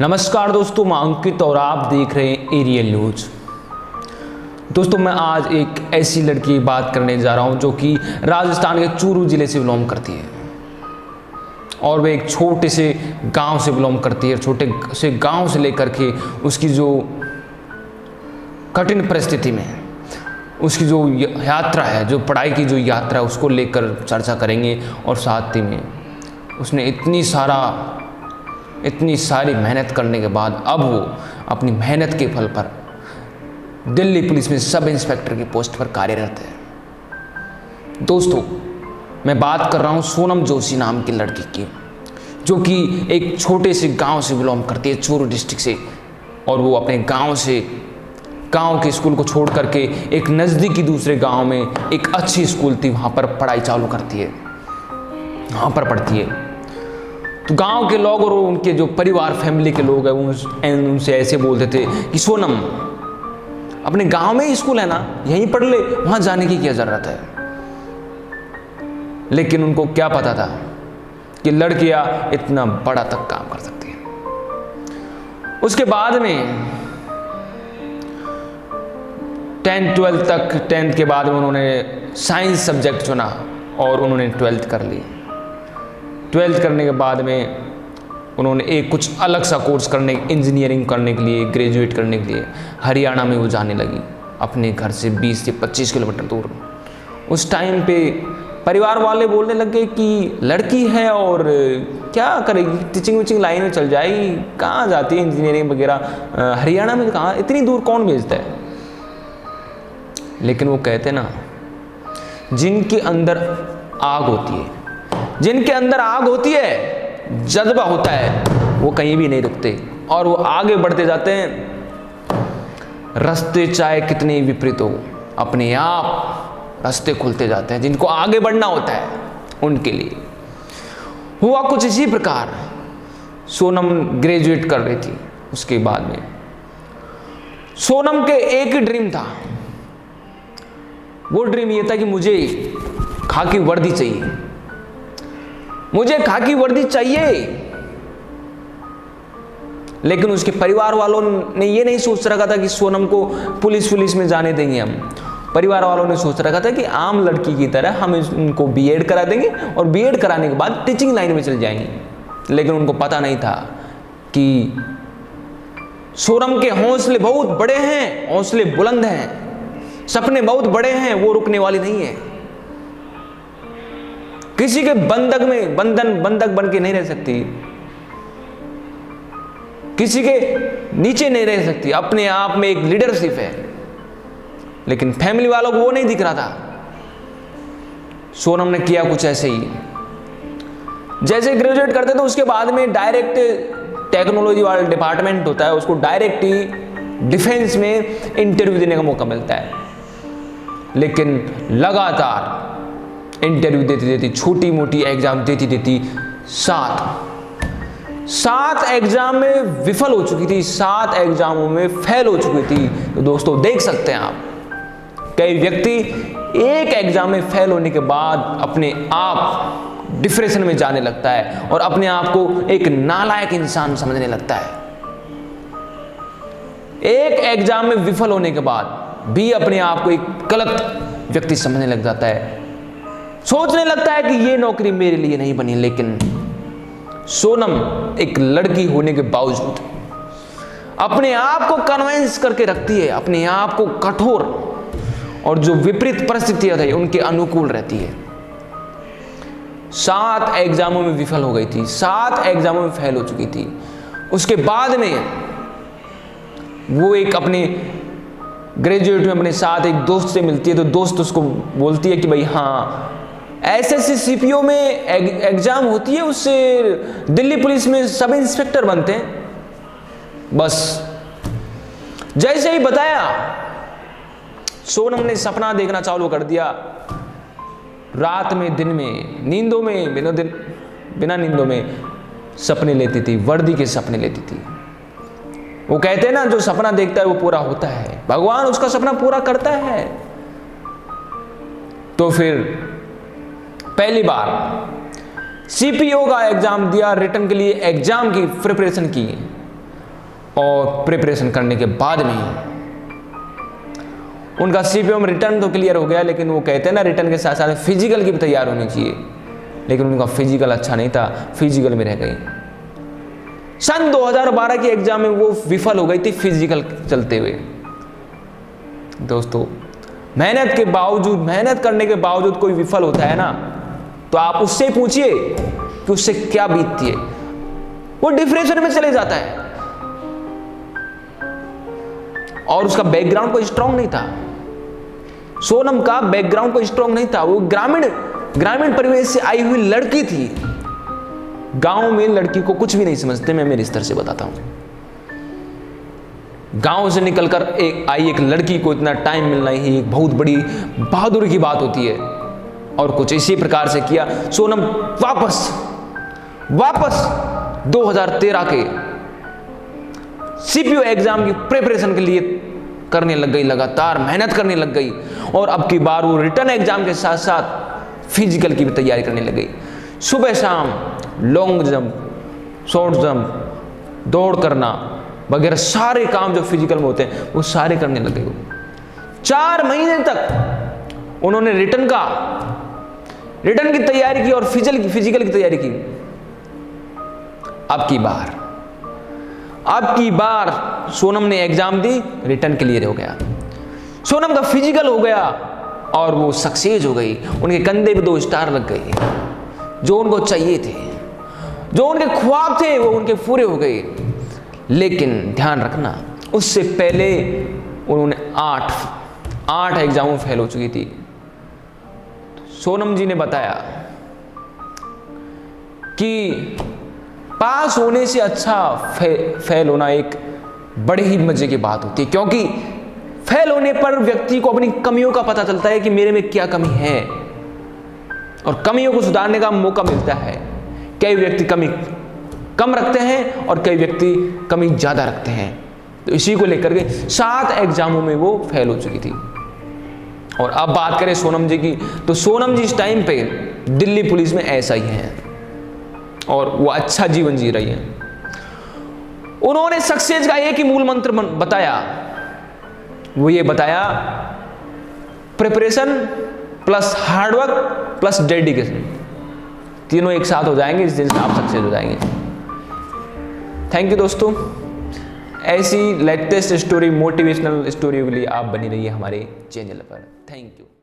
नमस्कार दोस्तों, मैं अंकित और आप देख रहे हैं एरियल न्यूज। दोस्तों, मैं आज एक ऐसी लड़की की बात करने जा रहा हूं जो कि राजस्थान के चूरू जिले से बिलोंग करती है और वह एक छोटे से गांव से बिलोंग करती है। छोटे से गांव से लेकर के उसकी जो कठिन परिस्थिति में उसकी जो यात्रा है, जो पढ़ाई की जो यात्रा है, उसको लेकर चर्चा करेंगे। और साथ ही में उसने इतनी सारी मेहनत करने के बाद अब वो अपनी मेहनत के फल पर दिल्ली पुलिस में सब इंस्पेक्टर की पोस्ट पर कार्यरत है। दोस्तों, मैं बात कर रहा हूँ सोनम जोशी नाम की लड़की की, जो कि एक छोटे से गांव से बिलोंग करती है, चूरू डिस्ट्रिक्ट से। और वो अपने गांव के स्कूल को छोड़ करके एक नज़दीकी दूसरे गांव में एक अच्छी स्कूल थी, वहाँ पर पढ़ाई चालू करती है, वहाँ पर पढ़ती है। तो गांव के लोग और उनके जो परिवार फैमिली के लोग हैं उनसे ऐसे बोलते थे कि सोनम, अपने गांव में ही स्कूल है ना, यहीं पढ़ ले, वहां जाने की क्या जरूरत है। लेकिन उनको क्या पता था कि लड़कियां इतना बड़ा तक काम कर सकती हैं। उसके बाद में 10th के बाद में उन्होंने साइंस सब्जेक्ट चुना और उन्होंने 12th कर ली। 12th करने के बाद में उन्होंने एक कुछ अलग सा कोर्स इंजीनियरिंग करने के लिए, ग्रेजुएट करने के लिए हरियाणा में वो जाने लगी, अपने घर से 20 से 25 किलोमीटर दूर। उस टाइम पे परिवार वाले बोलने लगे कि लड़की है और क्या करेगी, टीचिंग वीचिंग लाइन में चल जाएगी, कहाँ जाती है इंजीनियरिंग वगैरह, हरियाणा में कहाँ, इतनी दूर कौन भेजता है। लेकिन वो कहते ना, जिनके अंदर आग होती है, जिनके अंदर आग होती है, जज्बा होता है, वो कहीं भी नहीं रुकते और वो आगे बढ़ते जाते हैं। रास्ते चाहे कितने विपरीत हो, अपने आप रास्ते खुलते जाते हैं। जिनको आगे बढ़ना होता है उनके लिए। हुआ कुछ इसी प्रकार। सोनम ग्रेजुएट कर रही थी। उसके बाद में सोनम के एक ही ड्रीम था। वो ड्रीम ये था कि मुझे खाकी वर्दी चाहिए, मुझे खाकी वर्दी चाहिए। लेकिन उसके परिवार वालों ने ये नहीं सोच रखा था कि सोनम को पुलिस में जाने देंगे हम। परिवार वालों ने सोच रखा था कि आम लड़की की तरह हम उनको बीएड करा देंगे और बीएड कराने के बाद टीचिंग लाइन में चल जाएंगे। लेकिन उनको पता नहीं था कि सोनम के हौसले बहुत बड़े हैं, हौसले बुलंद हैं, सपने बहुत बड़े हैं, वो रुकने वाली नहीं है। किसी के बंधक बन के नहीं रह सकती, किसी के नीचे नहीं रह सकती, अपने आप में एक लीडरशिप है। लेकिन फैमिली वालों को वो नहीं दिख रहा था। सोनम ने किया कुछ ऐसे ही। जैसे ग्रेजुएट करते तो उसके बाद में डायरेक्ट टेक्नोलॉजी वाला डिपार्टमेंट होता है, उसको डायरेक्ट ही डिफेंस में इंटरव्यू देने का मौका मिलता है। लेकिन लगातार इंटरव्यू देती, छोटी मोटी एग्जाम देती 7 एग्जाम में विफल हो चुकी थी, 7 एग्जामों में फेल हो चुकी थी। तो दोस्तों देख सकते हैं आप, कई व्यक्ति एक एग्जाम में फेल होने के बाद अपने आप डिप्रेशन में जाने लगता है और अपने आप को एक नालायक इंसान समझने लगता है। एक एग्जाम में विफल होने के बाद भी अपने आप को एक गलत व्यक्ति समझने लग जाता है, सोचने लगता है कि ये नौकरी मेरे लिए नहीं बनी। लेकिन सोनम एक लड़की होने के बावजूद अपने आप को कन्विंस करके रखती है, अपने आप को कठोर और जो विपरीत परिस्थितियां थी उनके अनुकूल रहती है। 7 एग्जामों में विफल हो गई थी, 7 एग्जामों में फेल हो चुकी थी। उसके बाद में वो एक अपने ग्रेजुएट में अपने साथ एक दोस्त से मिलती है। तो दोस्त उसको बोलती है कि भाई हाँ, एसएससी सीपीओ में एग्जाम होती है, उससे दिल्ली पुलिस में सब इंस्पेक्टर बनते हैं। बस जैसे ही बताया, सोनम ने सपना देखना चालू कर दिया। रात में, दिन में, नींदों में, बिना नींदों में सपने लेती थी, वर्दी के सपने लेती थी। वो कहते हैं ना, जो सपना देखता है वो पूरा होता है, भगवान उसका सपना पूरा करता है। तो फिर पहली बार सीपीओ का एग्जाम दिया, रिटर्न के लिए एग्जाम की प्रिपरेशन की। और प्रिपरेशन करने के बाद में उनका सीपीओ में रिटर्न तो क्लियर हो गया, लेकिन वो कहते हैं ना रिटर्न के साथ साथ फिजिकल की भी तैयार होनी चाहिए, लेकिन उनका फिजिकल अच्छा नहीं था, फिजिकल में रह गई। सन 2012 की एग्जाम में वो विफल हो गई थी फिजिकल चलते हुए। दोस्तों, मेहनत के बावजूद, मेहनत करने के बावजूद कोई विफल होता है ना, तो आप उससे पूछिए कि उससे क्या बीतती है। वो डिप्रेशन में चले जाता है और उसका बैकग्राउंड कोई स्ट्रांग नहीं था। सोनम का बैकग्राउंड कोई स्ट्रांग नहीं था। वो ग्रामीण परिवेश से आई हुई लड़की थी। गांव में लड़की को कुछ भी नहीं समझते, मैं मेरे स्तर से बताता हूं। गांव से निकलकर आई एक लड़की को इतना टाइम मिलना ही एक बहुत बड़ी बहादुरी की बात होती है। और कुछ इसी प्रकार से किया। सोनम वापस 2013 के सीपीओ एग्जाम की प्रिपरेशन के लिए करने लग गई, लगातार मेहनत करने लग गई। और अब की बार वो रिटर्न एग्जाम के साथ साथ फिजिकल की भी तैयारी करने लग गई। सुबह शाम लॉन्ग जंप, शॉर्ट जंप, दौड़ करना वगैरह सारे काम जो फिजिकल में होते हैं वो सारे करने लग गए। 4 महीने तक उन्होंने रिटर्न की तैयारी की और फिजिकल की तैयारी की। अब की बार सोनम ने एग्जाम दी, रिटर्न क्लियर हो गया, सोनम का फिजिकल हो गया और वो सक्सेस हो गई। उनके कंधे पे 2 स्टार लग गए, जो उनको चाहिए थे, जो उनके ख्वाब थे वो उनके पूरे हो गए। लेकिन ध्यान रखना, उससे पहले उन्होंने 8 एग्जामों में फेल हो चुकी थी। सोनम जी ने बताया कि पास होने से अच्छा फेल होना एक बड़े ही मजे की बात होती है, क्योंकि फेल होने पर व्यक्ति को अपनी कमियों का पता चलता है कि मेरे में क्या कमी है और कमियों को सुधारने का मौका मिलता है। कई व्यक्ति कमी कम रखते हैं और कई व्यक्ति कमी ज्यादा रखते हैं। तो इसी को लेकर के 7 एग्जामों में वो फेल हो चुकी थी। और अब बात करें सोनम जी की, तो सोनम जी इस टाइम पे दिल्ली पुलिस में एसआई हैं और वो अच्छा जीवन जी रही हैं। उन्होंने सक्सेस का एक ही मूल मंत्र बताया, वो ये बताया, preparation plus hard work plus dedication, तीनों एक साथ हो जाएंगे, इस दिन से आप सक्सेस हो जाएंगे। थैंक यू दोस्तों। ऐसी लेटेस्ट स्टोरी, मोटिवेशनल स्टोरी के लिए आप बनी रहिए हमारे चैनल पर। Thank you.